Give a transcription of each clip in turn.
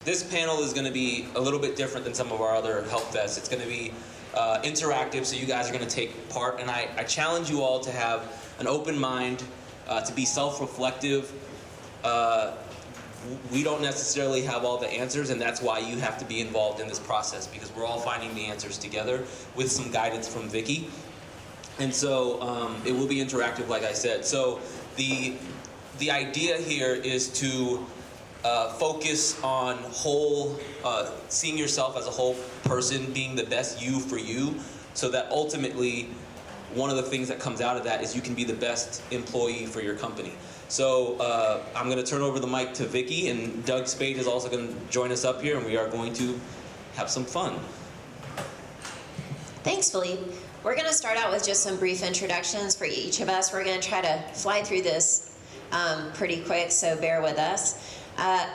this panel is going to be a little bit different than some of our other Helpfests. It's going to be interactive, so you guys are going to take part, and I challenge you all to have an open mind, to be self-reflective. We don't necessarily have all the answers, and that's why you have to be involved in this process, because we're all finding the answers together with some guidance from Vickie. And so it will be interactive, like I said. So the idea here is to focus on seeing yourself as a whole person, being the best you for you, so that ultimately one of the things that comes out of that is you can be the best employee for your company. So I'm going to turn over the mic to Vickie, and Doug Speight is also going to join us up here, and we are going to have some fun. Thanks, Phillipe. We're going to start out with just some brief introductions for each of us. We're going to try to fly through this pretty quick, so bear with us.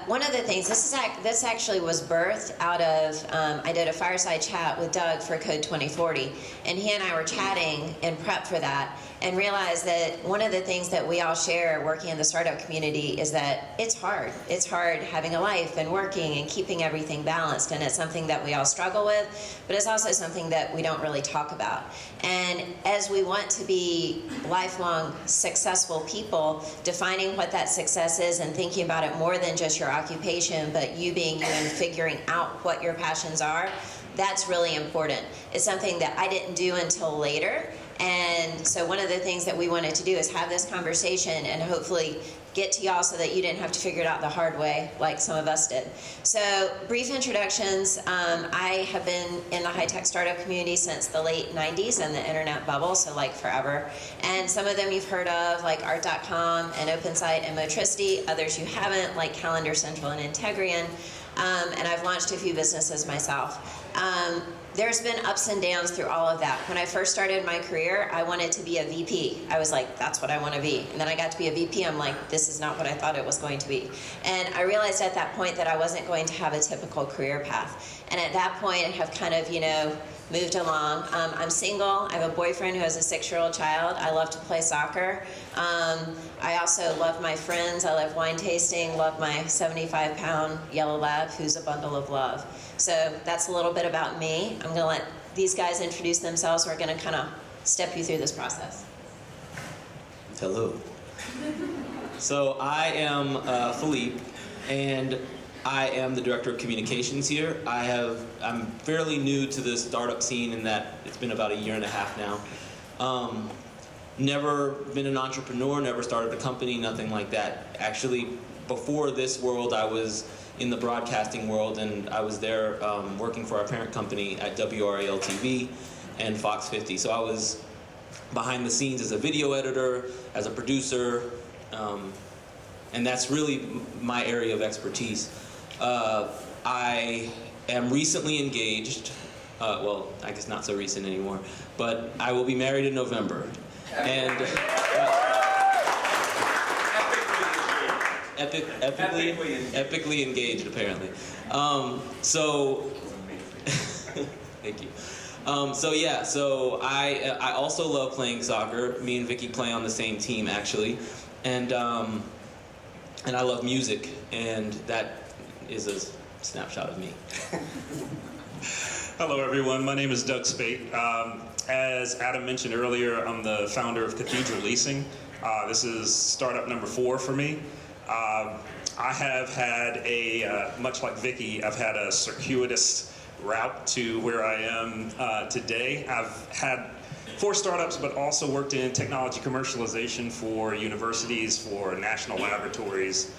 One of the things, this actually was birthed out of, I did a fireside chat with Doug for Code 2040, and he and I were chatting in prep for that, and realized that one of the things that we all share working in the startup community is that it's hard. It's hard having a life and working and keeping everything balanced, and it's something that we all struggle with, but it's also something that we don't really talk about. And as we want to be lifelong successful people, defining what that success is and thinking about it more than just your occupation, but you being you and figuring out what your passions are, that's really important. It's something that I didn't do until later. And so one of the things that we wanted to do is have this conversation and hopefully get to y'all so that you didn't have to figure it out the hard way like some of us did. So brief introductions. I have been in the high-tech startup community since the late 90s and the internet bubble, so like forever. And some of them you've heard of, like Art.com and OpenSite and Motricity. Others you haven't, like Calendar Central and Integrian. And I've launched a few businesses myself. There's been ups and downs through all of that. When I first started my career, I wanted to be a VP. I was like, that's what I want to be. And then I got to be a VP, I'm like, this is not what I thought it was going to be. And I realized at that point that I wasn't going to have a typical career path. And at that point, I have kind of, moved along. I'm single. I have a boyfriend who has a 6-year-old child. I love to play soccer. I also love my friends. I love wine tasting, love my 75-pound yellow lab who's a bundle of love. So that's a little bit about me. I'm going to let these guys introduce themselves. We're going to kind of step you through this process. Hello. So I am Phillipe, and I am the Director of Communications here. I'm fairly new to the startup scene in that it's been about 1.5 years now. Never been an entrepreneur, never started a company, nothing like that. Actually, before this world, I was in the broadcasting world, and I was there working for our parent company at WRAL-TV and Fox 50. So I was behind the scenes as a video editor, as a producer, and that's really my area of expertise. I am recently engaged, well, I guess not so recent anymore, but I will be married in November. And epically engaged, apparently. Thank you. So I also love playing soccer. Me and Vickie play on the same team, actually, and I love music, and that is a snapshot of me. Hello, everyone. My name is Doug Speight. As Adam mentioned earlier, I'm the founder of Cathedral Leasing. This is startup number 4 for me. I have had much like Vickie, I've had a circuitous route to where I am today. I've had 4 startups, but also worked in technology commercialization for universities, for national laboratories,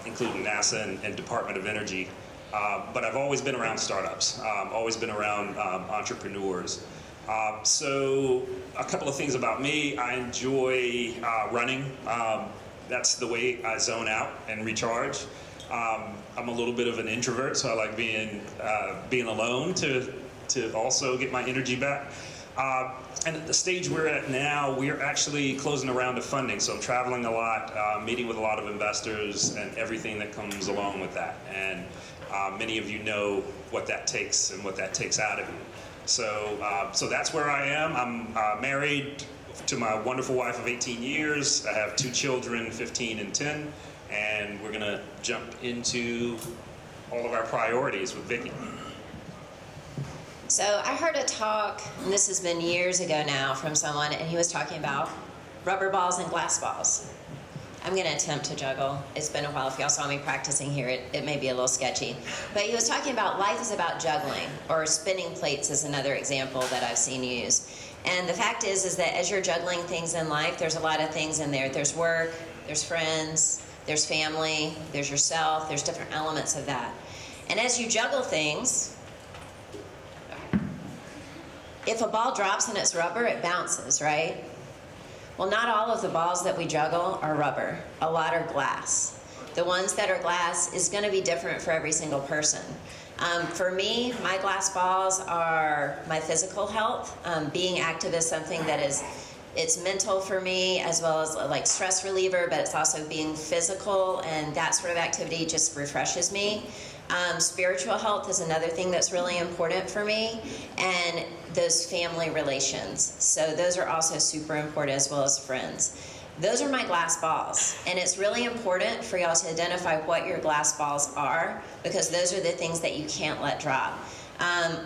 including NASA and Department of Energy. But I've always been around startups, always been around entrepreneurs. So a couple of things about me. I enjoy running. That's the way I zone out and recharge. I'm a little bit of an introvert, so I like being alone to also get my energy back. And at the stage we're at now, we're actually closing a round of funding. So I'm traveling a lot, meeting with a lot of investors and everything that comes along with that. And many of you know what that takes and what that takes out of you. So that's where I am. I'm married to my wonderful wife of 18 years. I have 2 children, 15 and 10. And we're gonna jump into all of our priorities with Vickie. So I heard a talk, and this has been years ago now, from someone, and he was talking about rubber balls and glass balls. I'm going to attempt to juggle. It's been a while. If y'all saw me practicing here, it may be a little sketchy. But he was talking about life is about juggling, or spinning plates is another example that I've seen used. And the fact is that as you're juggling things in life, there's a lot of things in there. There's work, there's friends, there's family, there's yourself, there's different elements of that. And as you juggle things, if a ball drops and it's rubber, it bounces, right? Well, not all of the balls that we juggle are rubber. A lot are glass. The ones that are glass is going to be different for every single person. For me, my glass balls are my physical health. Being active is something that it's mental for me, as well as like stress reliever, but it's also being physical, and that sort of activity just refreshes me. Spiritual health is another thing that's really important for me, and those family relations. So those are also super important, as well as friends. Those are my glass balls, and it's really important for y'all to identify what your glass balls are, because those are the things that you can't let drop.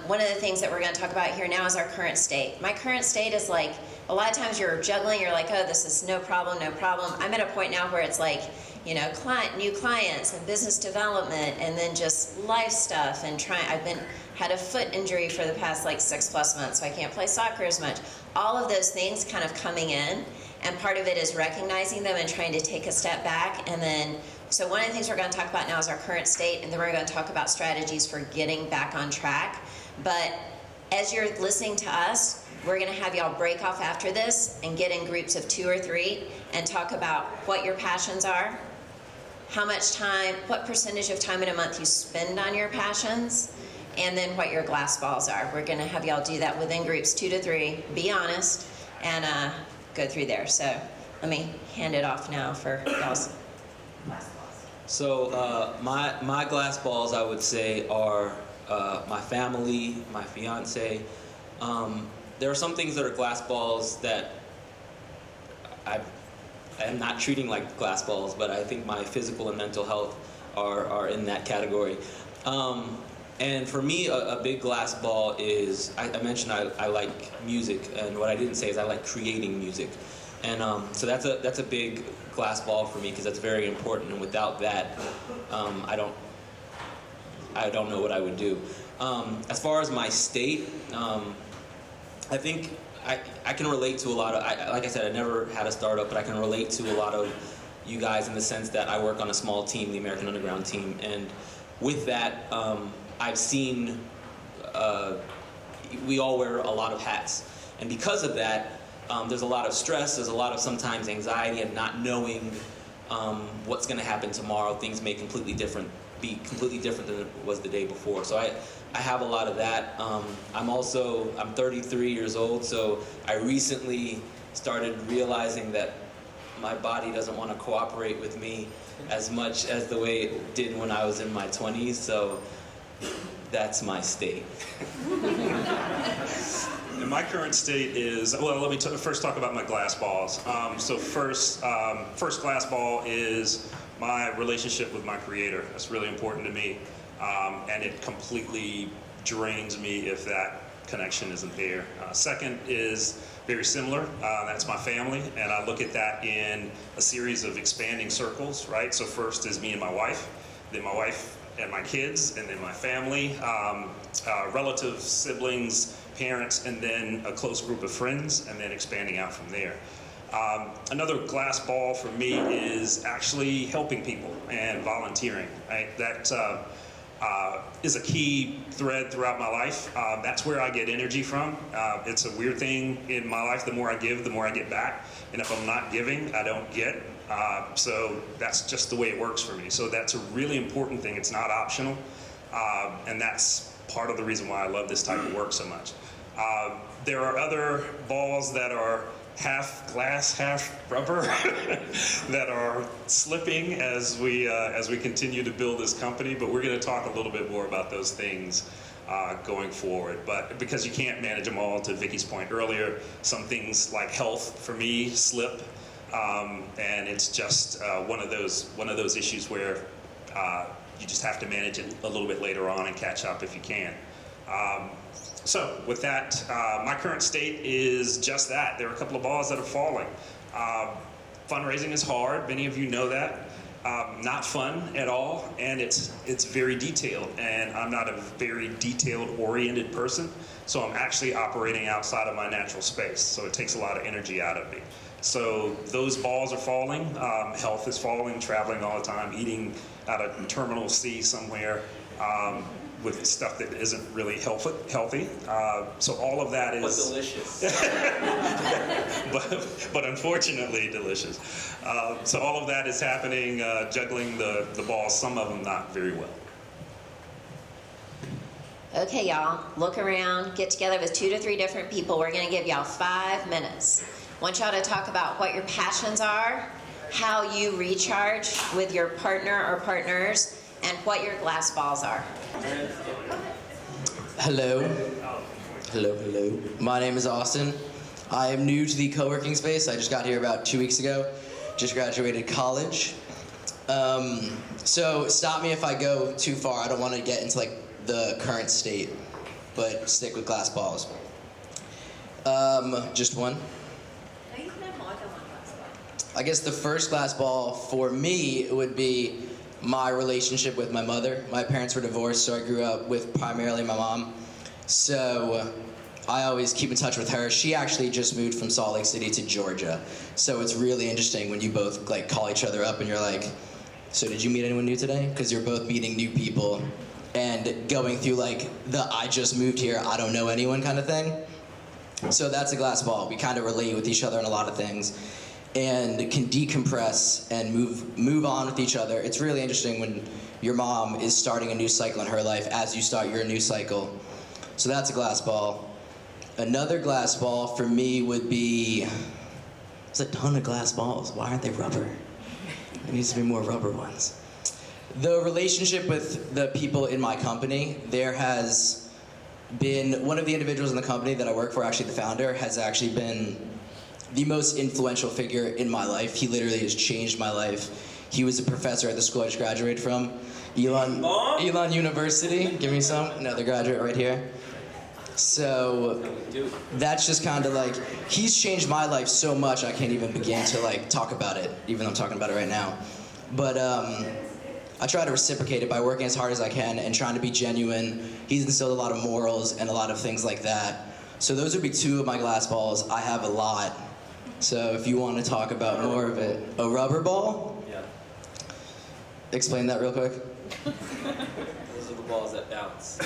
One of the things that we're going to talk about here now is our current state. My current state is like, a lot of times you're juggling, you're like, oh, this is no problem, no problem. I'm at a point now where it's like, you know, new clients and business development, and then just life stuff, and I've had a foot injury for the past like 6+ months, so I can't play soccer as much. All of those things kind of coming in, and part of it is recognizing them and trying to take a step back. And then, so one of the things we're going to talk about now is our current state, and then we're going to talk about strategies for getting back on track. But as you're listening to us, we're going to have y'all break off after this and get in groups of 2 or 3 and talk about what your passions are, how much time, what percentage of time in a month you spend on your passions, and then what your glass balls are. We're going to have y'all do that within groups 2 to 3, be honest, and go through there. So let me hand it off now for y'all's glass balls. So my glass balls, I would say, are my family, my fiance. There are some things that are glass balls that I am not treating like glass balls, but I think my physical and mental health are in that category. And for me, a big glass ball is, I mentioned I like music, and what I didn't say is I like creating music. And so that's a big glass ball for me, because that's very important, and without that, I don't know what I would do. As far as my state, I think I can relate to a lot of, like I said, I never had a startup, but I can relate to a lot of you guys in the sense that I work on a small team, the American Underground team, and with that, I've seen, we all wear a lot of hats, and because of that, there's a lot of stress, there's a lot of sometimes anxiety and not knowing what's going to happen tomorrow. Things may be completely different than it was the day before. So I have a lot of that. I'm 33 years old, so I recently started realizing that my body doesn't want to cooperate with me as much as the way it did when I was in my 20s, so that's my state. And my current state is, well, let me first talk about my glass balls. So first glass ball is my relationship with my creator. That's really important to me. And it completely drains me if that connection isn't there. Second is very similar. That's my family, and I look at that in a series of expanding circles, right? So first is me and my wife, then my wife and my kids, and then my family, relatives, siblings, parents, and then a close group of friends, and then expanding out from there. Another glass ball for me is actually helping people and volunteering, right? That is a key thread throughout my life. That's where I get energy from. It's a weird thing in my life. The more I give, the more I get back. And if I'm not giving, I don't get. So that's just the way it works for me. So that's a really important thing. It's not optional. And that's part of the reason why I love this type of work so much. There are other balls that are half glass, half rubber that are slipping as we continue to build this company. But we're going to talk a little bit more about those things going forward. But because you can't manage them all, to Vickie's point earlier, some things like health for me slip, and it's just one of those issues where you just have to manage it a little bit later on and catch up if you can. So with that, my current state is just that. There are a couple of balls that are falling. Fundraising is hard. Many of you know that. Not fun at all, and it's very detailed, and I'm not a very detailed-oriented person, so I'm actually operating outside of my natural space, so it takes a lot of energy out of me. So those balls are falling, health is falling, traveling all the time, eating out of Terminal C somewhere, with stuff that isn't really healthy. So all of that is... But delicious. but unfortunately delicious. So all of that is happening, juggling the balls, some of them not very well. Okay, y'all, look around, get together with 2 to 3 different people. We're gonna give y'all 5 minutes. I want y'all to talk about what your passions are, how you recharge with your partner or partners, and what your glass balls are. Hello. Hello. My name is Austin. I am new to the co-working space. I just got here about 2 weeks ago. Just graduated college. So stop me if I go too far. I don't want to get into like the current state, but stick with glass balls. Just one. No, you can have more than one glass ball. I guess the first glass ball for me would be my relationship with my mother. My parents were divorced, so I grew up with primarily my mom. So I always keep in touch with her. She actually just moved from Salt Lake City to Georgia. So it's really interesting when you both like call each other up and you're like, so did you meet anyone new today? Because you're both meeting new people and going through like the I just moved here, I don't know anyone kind of thing. So that's a glass ball. We kind of relate with each other in a lot of things and can decompress and move on with each other. It's really interesting when your mom is starting a new cycle in her life as you start your new cycle. So that's a glass ball. Another glass ball for me would be, there's a ton of glass balls. Why aren't they rubber? There needs to be more rubber ones. The relationship with the people in my company, there has been, one of the individuals in the company that I work for, actually the founder, has actually been the most influential figure in my life. He literally has changed my life. He was a professor at the school I just graduated from, Elon University. Give me some. Another graduate right here. So that's just kind of like, he's changed my life so much I can't even begin to like talk about it, even though I'm talking about it right now. But I try to reciprocate it by working as hard as I can and trying to be genuine. He's instilled a lot of morals and a lot of things like that. So those would be 2 of my glass balls. I have a lot. So if you want to talk about more of it. A rubber ball? Yeah. Explain that real quick. Those are the balls that bounce.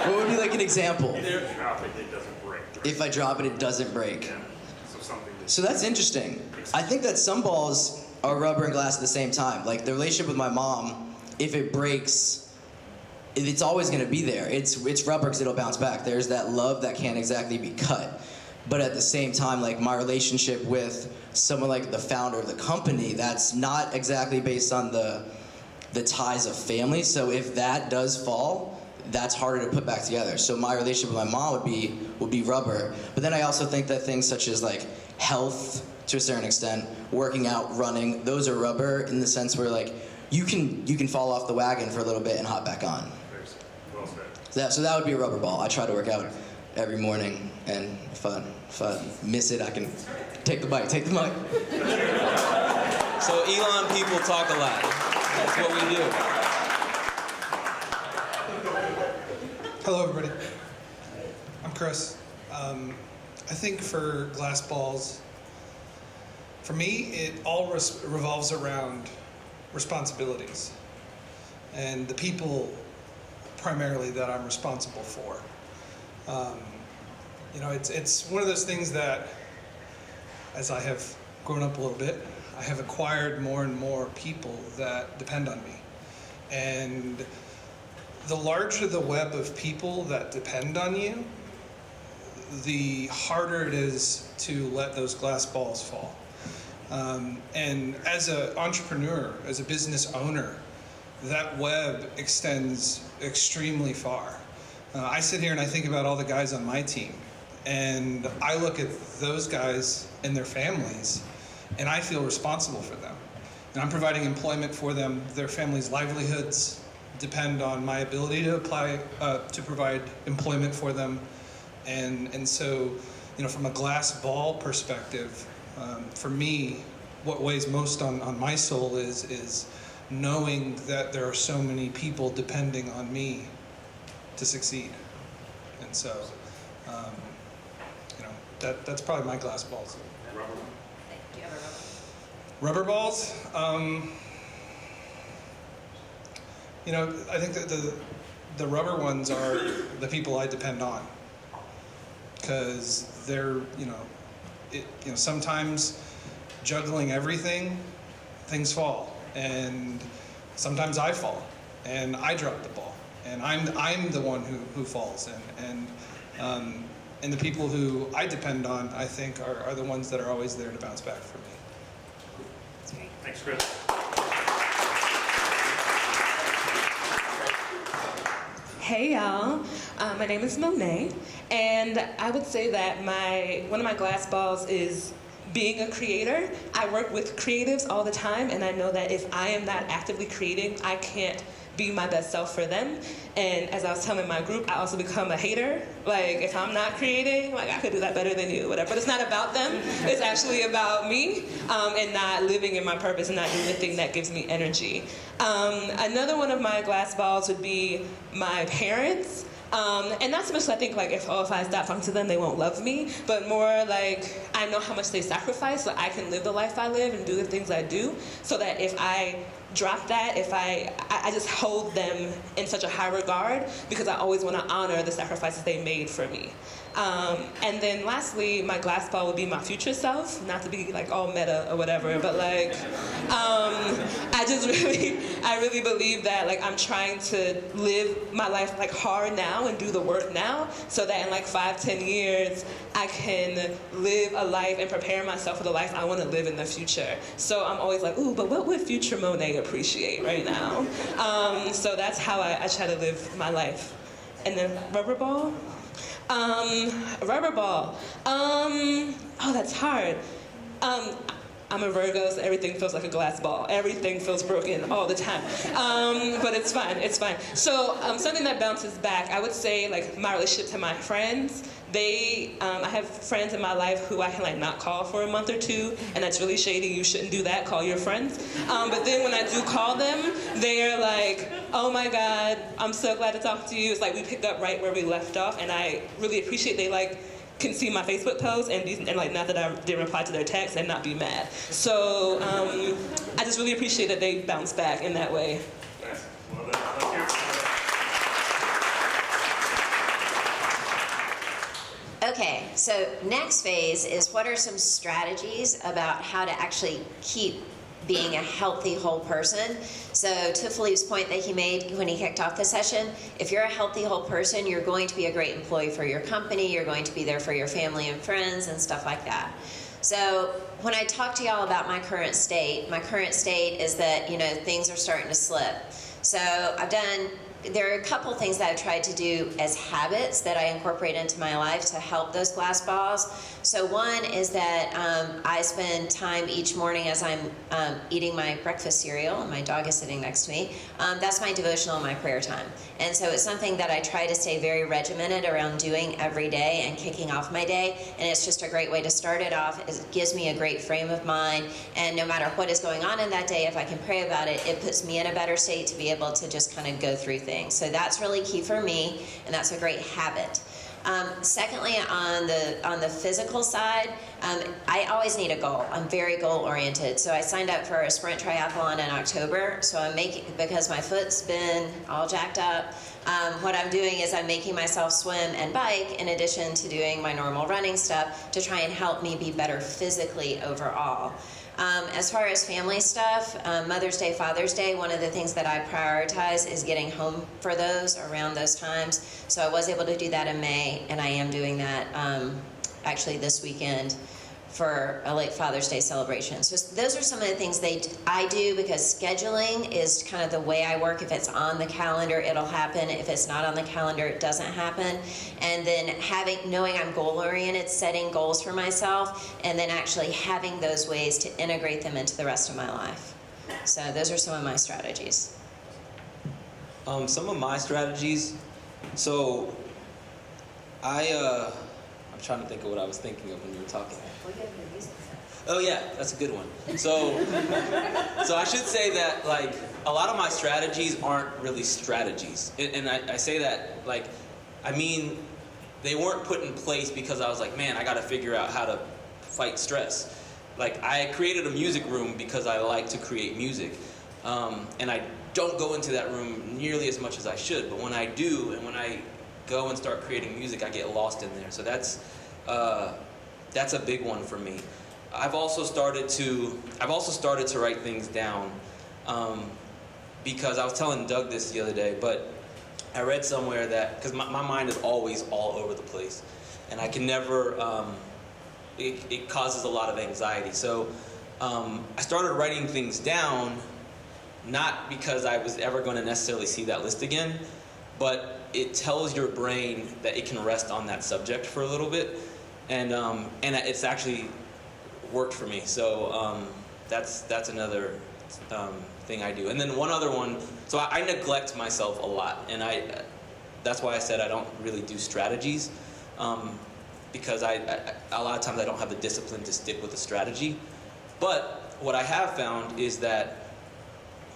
What would be like an example? If you drop it, it doesn't break. If I drop it, it doesn't break. Yeah. So that's interesting. I think that some balls are rubber and glass at the same time. Like the relationship with my mom, if it breaks, it's always going to be there. It's rubber because it'll bounce back. There's that love that can't exactly be cut. But at the same time, like my relationship with someone like the founder of the company, that's not exactly based on the ties of family. So if that does fall, that's harder to put back together. So my relationship with my mom would be rubber. But then I also think that things such as like health, to a certain extent, working out, running, those are rubber in the sense where like you can fall off the wagon for a little bit and hop back on. Well said. So that would be a rubber ball. I try to work out every morning, and if I miss it, I can take the mic. So Elon people talk a lot. That's what we do. Hello, everybody. I'm Chris. I think for glass balls, for me, it all revolves around responsibilities and the people primarily that I'm responsible for. It's one of those things that, as I have grown up a little bit, I have acquired more and more people that depend on me. And the larger the web of people that depend on you, the harder it is to let those glass balls fall. And as an entrepreneur, as a business owner, that web extends extremely far. I sit here and I think about all the guys on my team, and I look at those guys and their families, and I feel responsible for them. and I'm providing employment for them. Their families' livelihoods depend on my ability to apply to provide employment for them, and so, you know, from a glass ball perspective, for me, what weighs most on my soul is knowing that there are so many people depending on me to succeed, and so, you know, that's probably my glass balls. Do you have a Rubber balls. You know, I think that the rubber ones are the people I depend on, because they're, you know, sometimes juggling everything, things fall, and sometimes I fall, and I drop the ball, and I'm the one who falls, and the people who I depend on, I think, are the ones that are always there to bounce back for me. That's great. Thanks, Chris. Hey y'all, my name is Monet, and I would say that one of my glass balls is being a creator. I work with creatives all the time, and I know that if I am not actively creating, I can't be my best self for them. And as I was telling my group, I also become a hater. Like, if I'm not creating, like, I could do that better than you, whatever. But it's not about them. It's actually about me, and not living in my purpose and not doing the thing that gives me energy. Another one of my glass balls would be my parents. And not so much I think like if I stop talking to them, they won't love me, but more like I know how much they sacrifice so I can live the life I live and do the things I do, so that if I drop that, if I just hold them in such a high regard, because I always want to honor the sacrifices they made for me. And then lastly, my glass ball would be my future self, not to be like all meta or whatever, but like, I really believe that like I'm trying to live my life like hard now and do the work now, so that in like 5-10 years, I can live a life and prepare myself for the life I want to live in the future. So I'm always like, ooh, but what would future Monet appreciate right now? So that's how I try to live my life. And then rubber ball? Rubber ball. Oh, that's hard. I'm a Virgo, so everything feels like a glass ball. Everything feels broken all the time. But it's fine, it's fine. So something that bounces back, I would say like my relationship to my friends. I have friends in my life who I can like not call for a month or two, and that's really shady. You shouldn't do that, call your friends. But then when I do call them, they're like, oh my God, I'm so glad to talk to you. It's like we picked up right where we left off, and I really appreciate they like can see my Facebook post and like not that I didn't reply to their text and not be mad. So I just really appreciate that they bounce back in that way. Nice. Well done. Thank you. Okay, so next phase is what are some strategies about how to actually keep being a healthy whole person. So to Philippe's point that he made when he kicked off the session, if you're a healthy whole person, you're going to be a great employee for your company, you're going to be there for your family and friends and stuff like that. So when I talk to y'all about my current state is that, you know, things are starting to slip. So there are a couple things that I've tried to do as habits that I incorporate into my life to help those glass balls. So one is that I spend time each morning as I'm eating my breakfast cereal, and my dog is sitting next to me. That's my devotional and my prayer time. And so it's something that I try to stay very regimented around doing every day and kicking off my day. And it's just a great way to start it off. It gives me a great frame of mind. And no matter what is going on in that day, if I can pray about it, it puts me in a better state to be able to just kind of go through things. So that's really key for me, and that's a great habit. Secondly, on the physical side, I always need a goal. I'm very goal oriented. So I signed up for a sprint triathlon in October. So I'm because my foot's been all jacked up, what I'm doing is I'm making myself swim and bike in addition to doing my normal running stuff to try and help me be better physically overall. As far as family stuff, Mother's Day, Father's Day, one of the things that I prioritize is getting home for those around those times. So I was able to do that in May, and I am doing that actually this weekend for a late Father's Day celebration. So those are some of the things I do, because scheduling is kind of the way I work. If it's on the calendar, it'll happen. If it's not on the calendar, it doesn't happen. And then knowing I'm goal-oriented, setting goals for myself, and then actually having those ways to integrate them into the rest of my life. So those are some of my strategies. Some of my strategies. So I'm trying to think of what I was thinking of when you were talking. Oh yeah, that's a good one. So I should say that like a lot of my strategies aren't really strategies, and I say that like, I mean, they weren't put in place because I was like, man, I got to figure out how to fight stress. Like I created a music room because I like to create music, and I don't go into that room nearly as much as I should. But when I do, and when I go and start creating music, I get lost in there. So that's a big one for me. I've also started to write things down, because I was telling Doug this the other day, but I read somewhere that, because my mind is always all over the place, and I can never, it causes a lot of anxiety. So I started writing things down, not because I was ever going to necessarily see that list again, but it tells your brain that it can rest on that subject for a little bit, and it's actually worked for me. So that's another thing I do. And then one other one, so I neglect myself a lot, and that's why I said I don't really do strategies, because a lot of times I don't have the discipline to stick with a strategy. But what I have found is that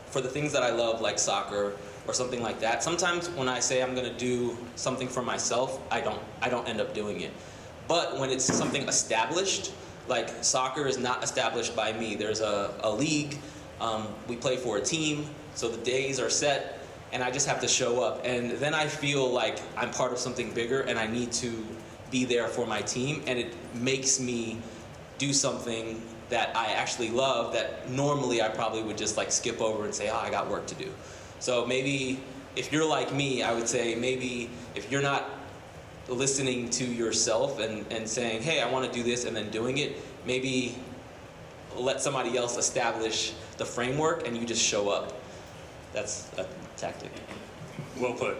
for the things that I love, like soccer or something like that, sometimes when I say I'm going to do something for myself, I don't end up doing it. But when it's something established, like soccer is not established by me. There's a league, we play for a team, so the days are set, and I just have to show up. And then I feel like I'm part of something bigger, and I need to be there for my team, and it makes me do something that I actually love that normally I probably would just like skip over and say, oh, I got work to do. So maybe if you're like me, I would say maybe if you're not listening to yourself and saying, hey, I want to do this, and then doing it, maybe let somebody else establish the framework and you just show up. That's a tactic. Well put.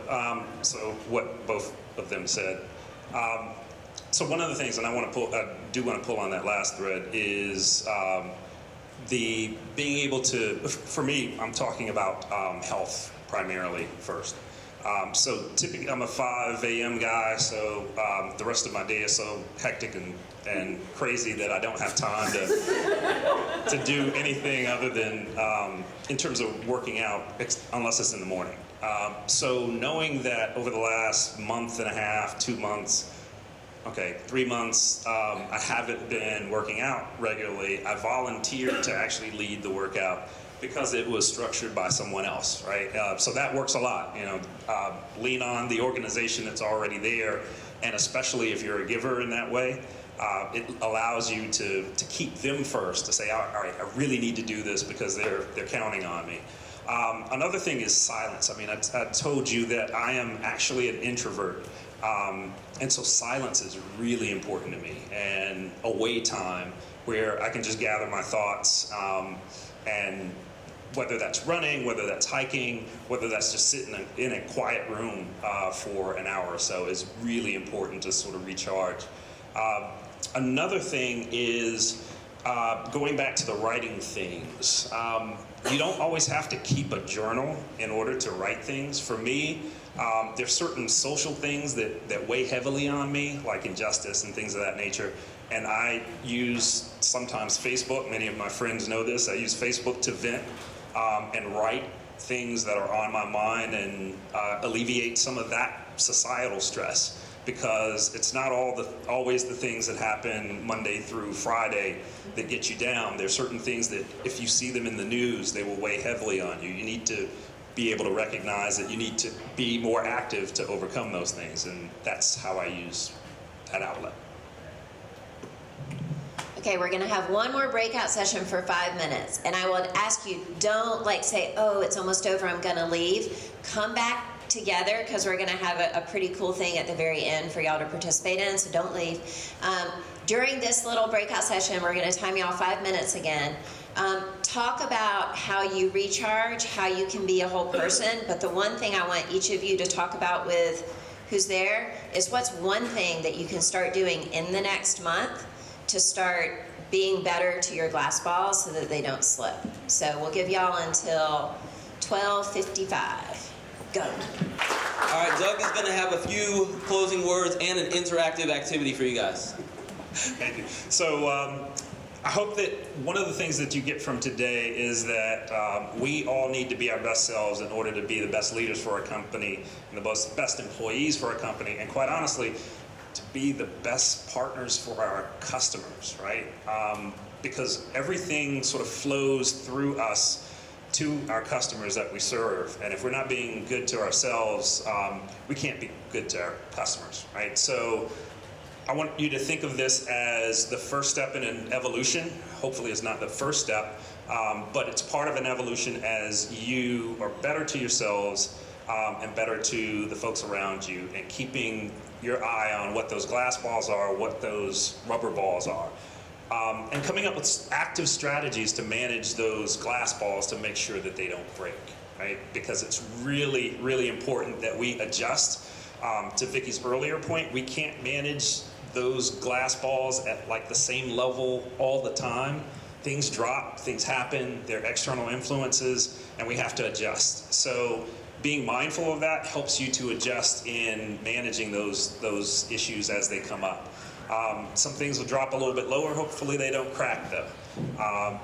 So what both of them said. So one of the things, and I do want to pull on that last thread, is the being able to, for me, I'm talking about health primarily first. So typically I'm a 5 a.m. guy, so the rest of my day is so hectic and crazy that I don't have time to do anything other than, in terms of working out, unless it's in the morning. So knowing that over the last month and a half, 2 months, 3 months, I haven't been working out regularly, I volunteered to actually lead the workout because it was structured by someone else, right? So that works a lot, lean on the organization that's already there, and especially if you're a giver in that way, it allows you to keep them first, to say, all right, I really need to do this because they're counting on me. Another thing is silence. I mean, I told you that I am actually an introvert. And so silence is really important to me, and away time where I can just gather my thoughts, and whether that's running, whether that's hiking, whether that's just sitting in a quiet room for an hour or so is really important to sort of recharge. Another thing is going back to the writing things. You don't always have to keep a journal in order to write things. For me, there's certain social things that weigh heavily on me, like injustice and things of that nature. And I use sometimes Facebook. Many of my friends know this. I use Facebook to vent and write things that are on my mind and alleviate some of that societal stress. Because it's not always the things that happen Monday through Friday that get you down. There's certain things that if you see them in the news, they will weigh heavily on you. You need to be able to recognize that you need to be more active to overcome those things, and that's how I use that outlet. Okay, we're gonna have one more breakout session for 5 minutes, and I would ask you, don't like say, oh, it's almost over, I'm gonna leave. Come back together, because we're gonna have a pretty cool thing at the very end for y'all to participate in, so don't leave. During this little breakout session, we're gonna time y'all 5 minutes again. Talk about how you recharge, how you can be a whole person, but the one thing I want each of you to talk about with who's there is what's one thing that you can start doing in the next month to start being better to your glass balls so that they don't slip. So we'll give y'all until 12:55. Go. All right, Doug is going to have a few closing words and an interactive activity for you guys. Thank you. So I hope that one of the things that you get from today is that we all need to be our best selves in order to be the best leaders for our company and the best employees for our company, and quite honestly, to be the best partners for our customers, right? Because everything sort of flows through us to our customers that we serve, and if we're not being good to ourselves, we can't be good to our customers, right? So I want you to think of this as the first step in an evolution. Hopefully it's not the first step, but it's part of an evolution as you are better to yourselves and better to the folks around you, and keeping your eye on what those glass balls are, what those rubber balls are. And coming up with active strategies to manage those glass balls to make sure that they don't break, right? Because it's really, really important that we adjust. To Vickie's earlier point, we can't manage those glass balls at like the same level all the time. Things drop, things happen, there are external influences, and we have to adjust. So being mindful of that helps you to adjust in managing those issues as they come up. Some things will drop a little bit lower. Hopefully they don't crack though.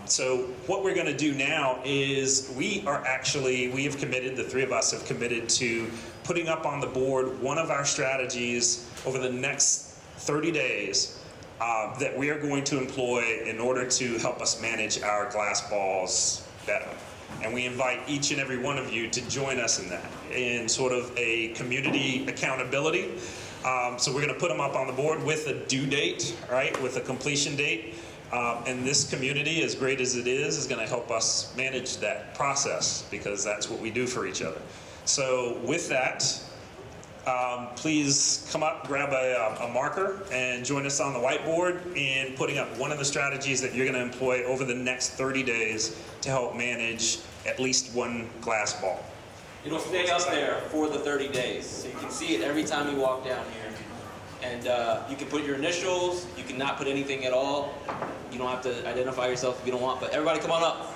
So what we're going to do now is we have committed, the three of us have committed to putting up on the board one of our strategies over the next 30 days that we are going to employ in order to help us manage our glass balls better. And we invite each and every one of you to join us in that, in sort of a community accountability. So we're going to put them up on the board with a due date, right, with a completion date. And this community, as great as it is going to help us manage that process, because that's what we do for each other. So with that, please come up, grab a marker, and join us on the whiteboard in putting up one of the strategies that you're going to employ over the next 30 days to help manage at least one glass ball. It'll stay up there for the 30 days, so you can see it every time you walk down here. And you can put your initials, you can not put anything at all. You don't have to identify yourself if you don't want, but everybody come on up.